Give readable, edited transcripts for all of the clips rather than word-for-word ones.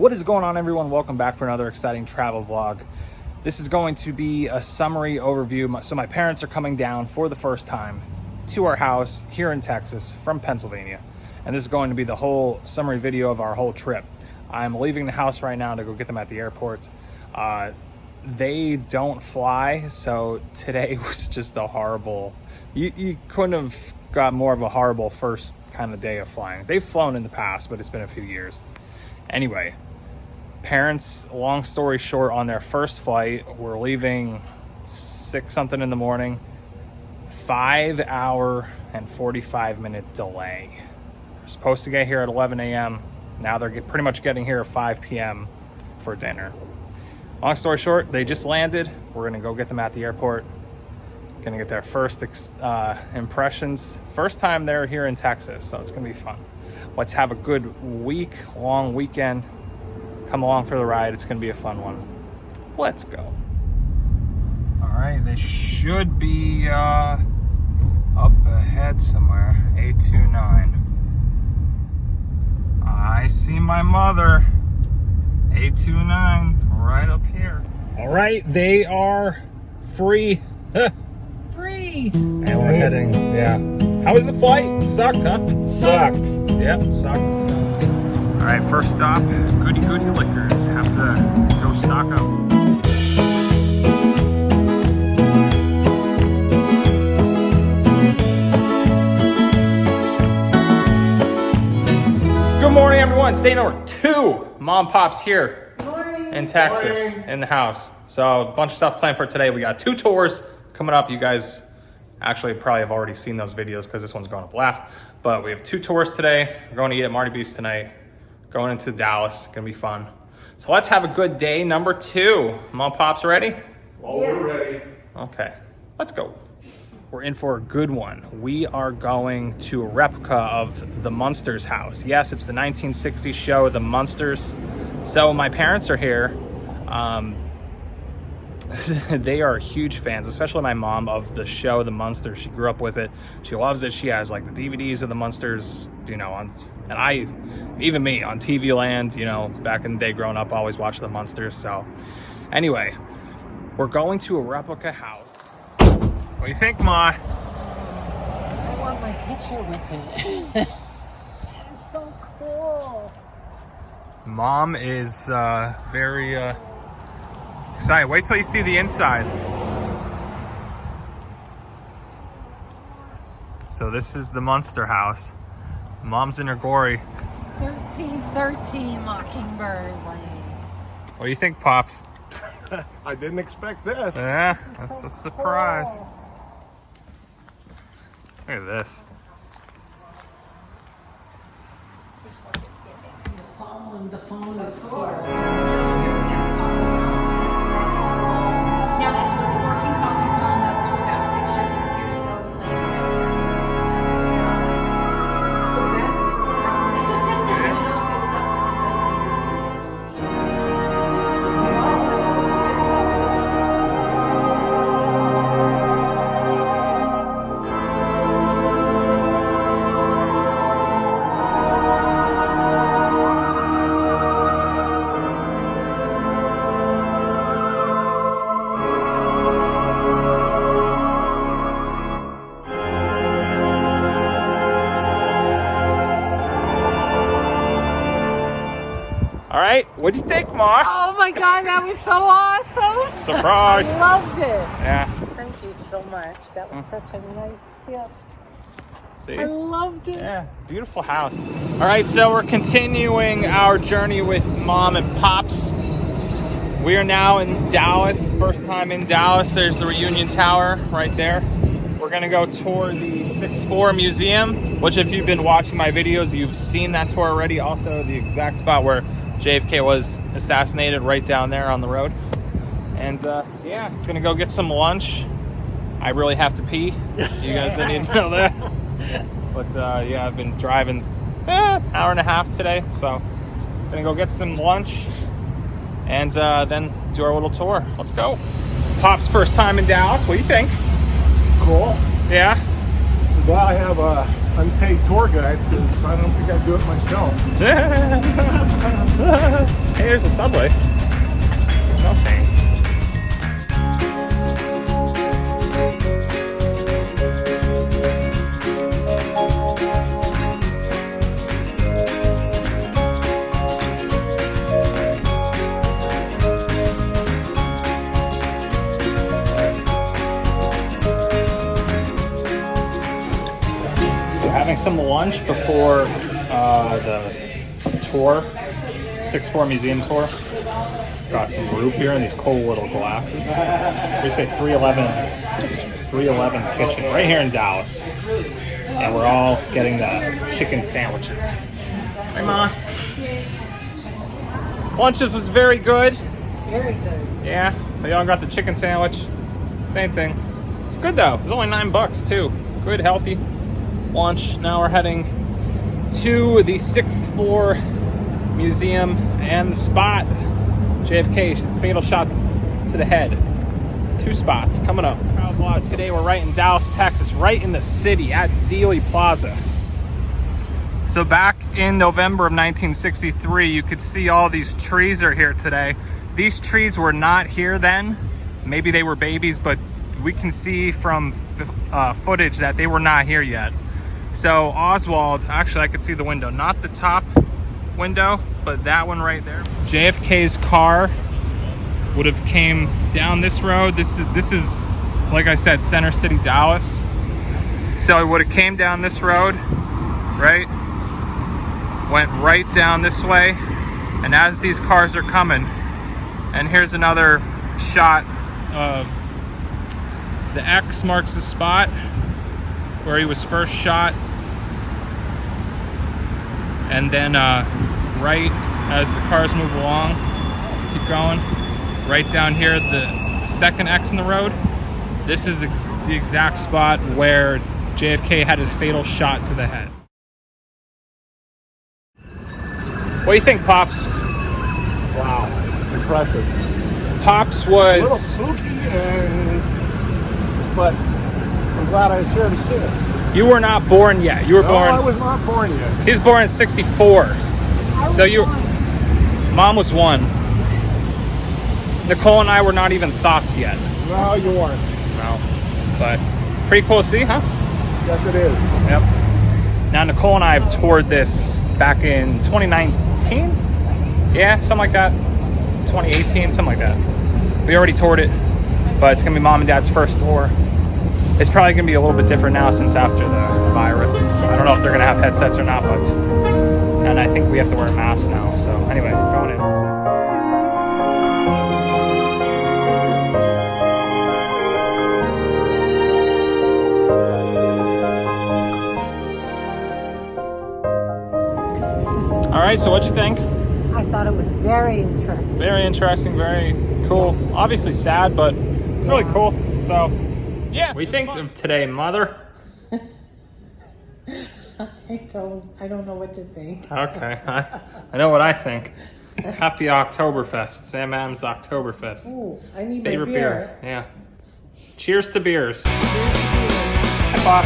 What is going on, everyone? Welcome back for another exciting travel vlog. This is going to be a summary overview. So my parents are coming down for the first time to our house here in Texas from Pennsylvania. And this is going to be the whole summary video of our whole trip. I'm leaving the house right now to go get them at the airport. They don't fly, so today was just a horrible, you couldn't have got more of a horrible first kind of day of flying. They've flown in the past, but it's been a few years. Anyway, parents, long story short, on their first flight, we're leaving 6 something in the morning, 5 hour and 45 minute delay. They're supposed to get here at 11 a.m. Now they're pretty much getting here at 5 p.m. for dinner. Long story short, they just landed. We're gonna go get them at the airport. Gonna get their first impressions. First time they're here in Texas, so it's gonna be fun. Let's have a good week, long weekend. Come along for the ride. It's gonna be a fun one. Let's go. All right, they should be up ahead somewhere. 829. I see my mother. 829, right up here. All right, they are free. Free. And we're heading, yeah. How was the flight? Sucked, huh? Sucked. Yep, sucked. All right, first stop, Goody Goody Liquors. Have to go stock up. Good morning, everyone. It's day number 2. Mom Pop's here in Texas, in the house. So a bunch of stuff planned for today. We got 2 tours coming up. You guys actually probably have already seen those videos because this one's going up last. But we have 2 tours today. We're going to eat at Marty B's tonight. Going into Dallas. Gonna be fun. So let's have a good day number 2. Mom Pop's ready? Oh, yes. We're ready. Okay, let's go. We're in for a good one. We are going to a replica of the Munsters house. Yes, it's the 1960s show, The Munsters. So my parents are here. They are huge fans, especially my mom, of the show The Munsters. She grew up with it. She loves it. She has like the DVDs of The Munsters, you know, even me on TV Land, you know, back in the day growing up, I always watched The Munsters. So anyway, we're going to a replica house. What do you think, Ma? I want my picture with it. It's so cool. Mom is very excited. Wait till you see the inside. So this is the Munster house. Mom's in her glory. 1313 Mockingbird Lane. What do you think, Pops? I didn't expect this. Yeah, that's a surprise. Cool. Look at this. Following the phone, of course. Now this was a working coffee phone up to about 6 years ago. All right, what'd you think, Ma? Oh my God, that was so awesome. Surprise. I loved it. Yeah. Thank you so much. That was such a nice gift. See? I loved it. Yeah, beautiful house. All right, so we're continuing our journey with Mom and Pops. We are now in Dallas. First time in Dallas. There's the Reunion Tower right there. We're gonna go tour the 6'4 Museum, which if you've been watching my videos, you've seen that tour already. Also the exact spot where JFK was assassinated, right down there on the road. And yeah, gonna go get some lunch. I really have to pee. You guys don't need to know that. But yeah, I've been driving an hour and a half today, so gonna go get some lunch and then do our little tour. Let's go. Pop's first time in Dallas. What do you think? Cool. Yeah? I'm glad I have unpaid tour guide because I don't think I'd do it myself. Hey, here's the subway. No thanks. Having some lunch before the tour, 6-4 museum tour. Got some root beer in these cool little glasses. We say 311 Kitchen, right here in Dallas. And we're all getting the chicken sandwiches. Hey, Ma. Lunches was very good. Very good. Yeah, they all got the chicken sandwich. Same thing. It's good though. It's only $9 too. Good, healthy lunch. Now we're heading to the 6th floor museum and the spot. JFK fatal shot to the head. 2 spots coming up. Today we're right in Dallas, Texas, right in the city at Dealey Plaza. So back in November of 1963, you could see all these trees are here today. These trees were not here then. Maybe they were babies, but we can see from footage that they were not here yet. So Oswald, actually I could see the window, not the top window, but that one right there. JFK's car would have came down this road. This is like I said, Center City, Dallas. So it would have came down this road, right? Went right down this way. And as these cars are coming, and here's another shot of the X marks the spot where he was first shot. And then right as the cars move along, keep going, right down here, the second X in the road, this is the exact spot where JFK had his fatal shot to the head. What do you think, Pops? Wow, impressive. Pops A little was... spooky, but I'm glad I was here to see it. You were not born yet. You were born... I was not born yet. He was born in 64. So you... Mom was 1. Nicole and I were not even thoughts yet. No, you weren't. No. But pretty cool to see, huh? Yes, it is. Yep. Now, Nicole and I have toured this back in 2019? Yeah, something like that. 2018, something like that. We already toured it, but it's going to be Mom and Dad's first tour. It's probably going to be a little bit different now since after the virus. I don't know if they're going to have headsets or not, but... And I think we have to wear masks now. So anyway, going in. All right, so what'd you think? I thought it was very interesting. Very interesting, very cool. Yes. Obviously sad, but really cool. So, yeah. What do you think of today, Mother? I don't know what to think. Okay, I know what I think. Happy Oktoberfest, Sam Adams Oktoberfest. Ooh, I need Favorite my beer. Yeah. Cheers to beers. Hi, Bob.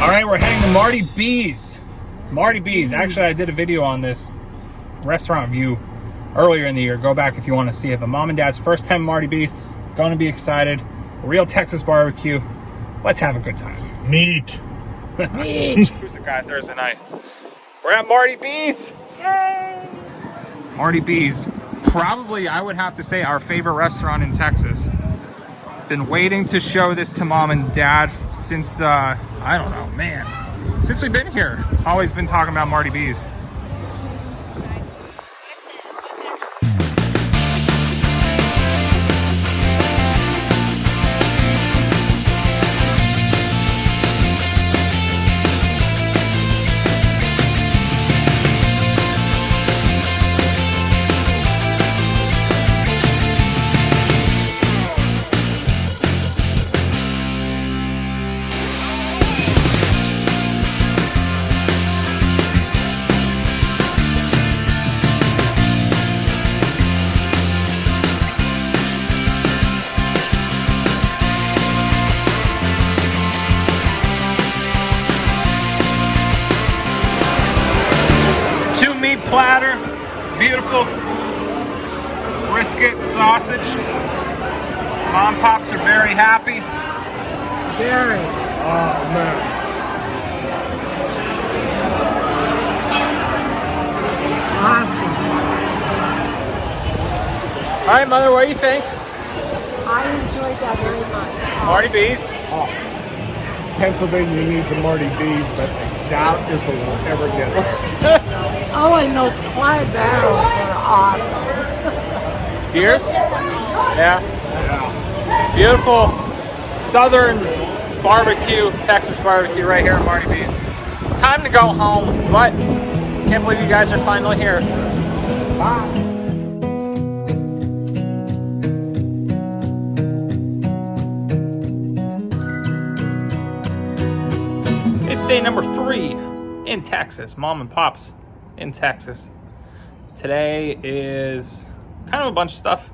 All right, we're heading to Marty B's. Marty B's. Actually, I did a video on this restaurant view earlier in the year. Go back if you want to see it. But Mom and Dad's first time at Marty B's. Going to be excited. Real Texas barbecue. Let's have a good time. Meat. Meat. Who's the guy Thursday night? We're at Marty B's. Yay! Marty B's. Probably, I would have to say, our favorite restaurant in Texas. Been waiting to show this to Mom and Dad since, I don't know, man. Since we've been here. Always been talking about Marty B's. beautiful brisket sausage. Mom and Pops are very happy. Very. Oh, man. Awesome. All right, Mother, what do you think? I enjoyed that very much. Marty B's. Pennsylvania needs a Marty B's, but I doubt if it will ever get it. Oh, and those Clyde barrels are awesome. Deers? Yeah. Beautiful southern barbecue, Texas barbecue right here at Marty B's. Time to go home, but can't believe you guys are finally here. Bye. It's day number 3 in Texas. Mom and Pops in Texas. Today is kind of a bunch of stuff.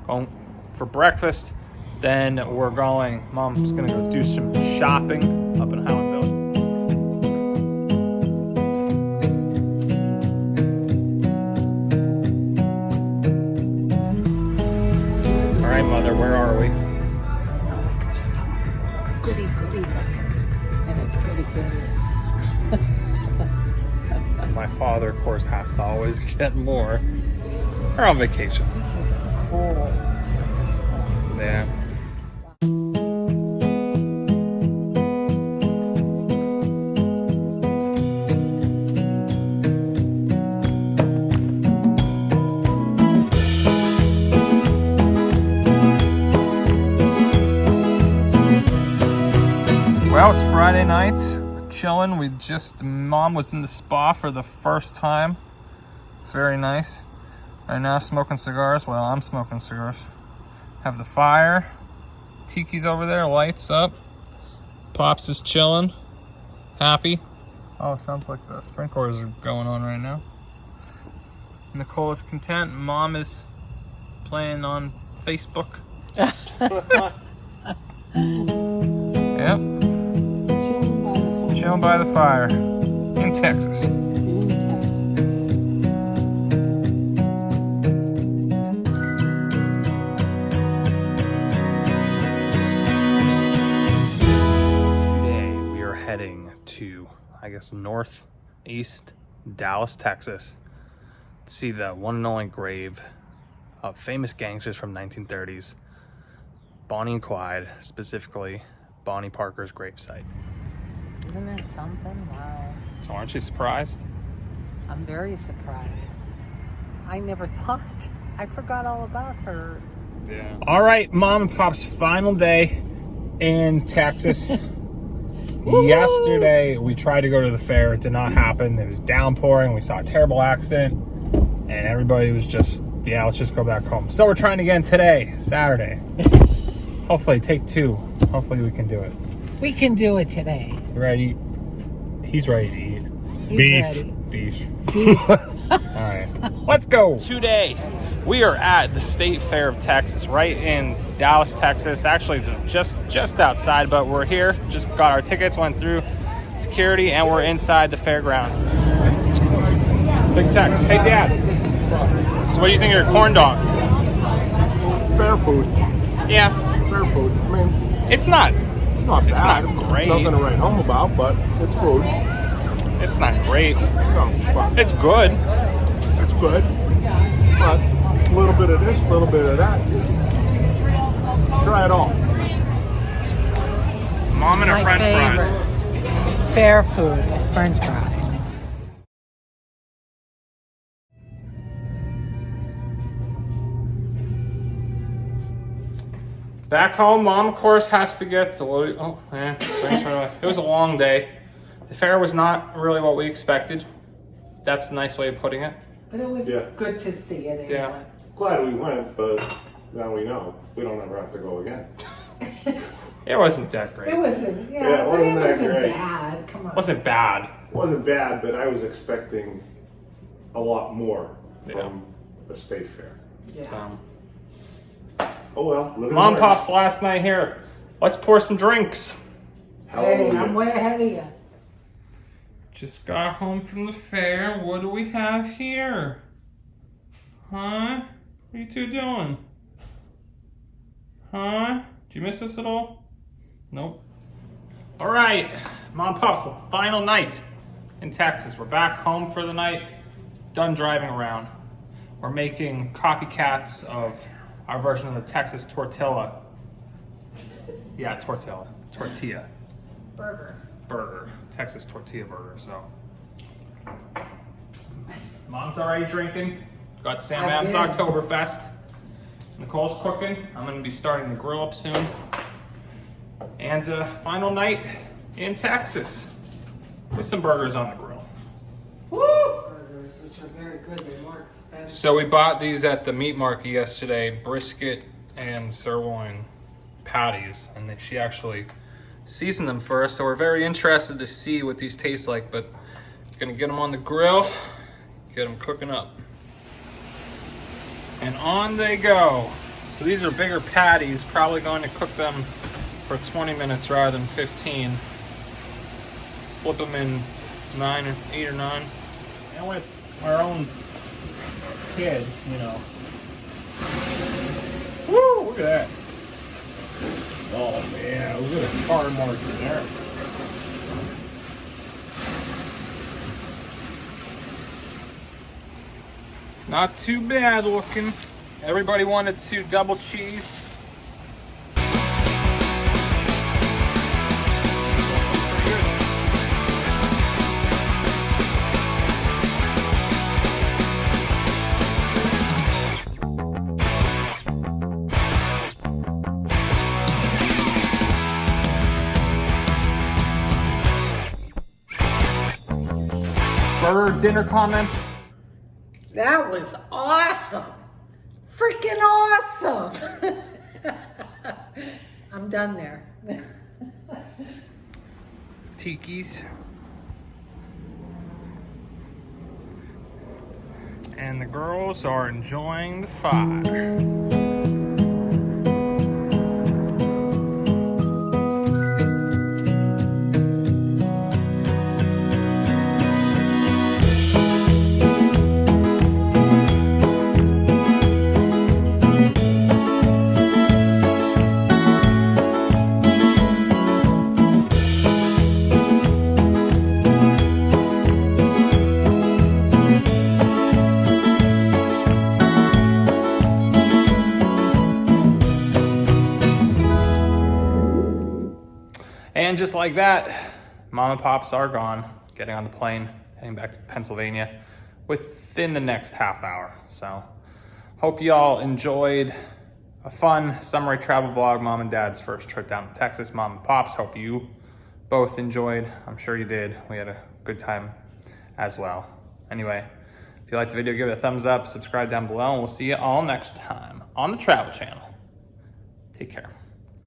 Going for breakfast. Then we're going, Mom's gonna go do some shopping up in Highland Village. All right, Mother, where are we? Liquor store. Goody, goody liquor. And it's goody, goody. My father, of course, has to always get more. We're on vacation. This is a cool liquor store. Yeah. Well, it's Friday night, chilling. Mom was in the spa for the first time. It's very nice. Right now, smoking cigars. Well, I'm smoking cigars. Have the fire. Tiki's over there, lights up. Pops is chilling, happy. Oh, sounds like the sprinklers are going on right now. Nicole is content. Mom is playing on Facebook. Yep. Chilling by the fire in Texas. In Texas. Today we are heading to, I guess, northeast Dallas, Texas, to see the one and only grave of famous gangsters from 1930s, Bonnie and Clyde, specifically Bonnie Parker's gravesite. Isn't that something? Wow. So aren't you surprised? I'm very surprised. I never thought. I forgot all about her. Yeah. All right, Mom and Pop's final day in Texas. Yesterday, we tried to go to the fair. It did not happen. It was downpouring. We saw a terrible accident. And everybody was just, yeah, let's just go back home. So we're trying again today, Saturday. Hopefully, take 2. Hopefully, we can do it. We can do it today. Ready? He's ready to eat. He's Beef. ready. Beef. Beef. All right, let's go. Today, we are at the State Fair of Texas, right in Dallas, Texas. Actually, it's just outside, but we're here. Just got our tickets, went through security, and we're inside the fairgrounds. Big Tex. Hey, Dad. So what do you think of your corn dog? Fair food. Yeah, Fair food. I mean, it's not not bad. not great. Nothing to write home about, but it's food. It's not great. No, but It's good. it's good. But a little bit of this, a little bit of that. Try it all. Mom and her My French fries. favorite. Fair food is French fries. Back home, Mom, of course, has to get to... Oh, yeah. Thanks right away. It was a long day. The fair was not really what we expected. That's a nice way of putting it. But it was Yeah. good to see it anyway. Yeah. Glad we went, but now we know. We don't ever have to go again. It wasn't that great. It wasn't, Yeah, it but wasn't it that wasn't great. bad. Come on. It wasn't bad. It wasn't bad, but I was expecting a lot more Yeah. from the state fair. Yeah. So, Oh well, live and Mom learn. Pop's last night here. Let's pour some drinks. Hey, Hallelujah. I'm way ahead of you. Just got home from the fair. What do we have here? Huh? What are you two doing? Huh? Did you miss us at all? Nope. All right, Mom and Pop's the final night in Texas. We're back home for the night, done driving around. We're making copycats of our version of the Texas tortilla. Yeah, tortilla. Burger. Texas tortilla burger, so. Mom's already drinking. Got Sam Ab's Oktoberfest. Nicole's cooking. I'm gonna be starting the grill up soon. And final night in Texas with some burgers on the grill. Woo! Burgers, which are very good. They're more expensive. So we bought these at the meat market yesterday, brisket and sirloin patties, and then she actually seasoned them for us. So we're very interested to see what these taste like, but gonna get them on the grill, get them cooking up. And on they go. So these are bigger patties, probably going to cook them for 20 minutes rather than 15. Flip them in 8 or 9. And with our own kid, you know. Woo, look at that. Oh yeah, look at the car margin there. Not too bad looking. Everybody wanted to double cheese. Burger dinner comments? That was awesome. Freaking awesome. I'm done there. Tiki's. And the girls are enjoying the fire. And just like that, Mom and Pops are gone, getting on the plane, heading back to Pennsylvania within the next half hour. So hope y'all enjoyed a fun summary travel vlog, Mom and Dad's first trip down to Texas. Mom and Pops, hope you both enjoyed. I'm sure you did. We had a good time as well. Anyway, if you liked the video, give it a thumbs up, subscribe down below, and we'll see you all next time on the Travel Channel. Take care.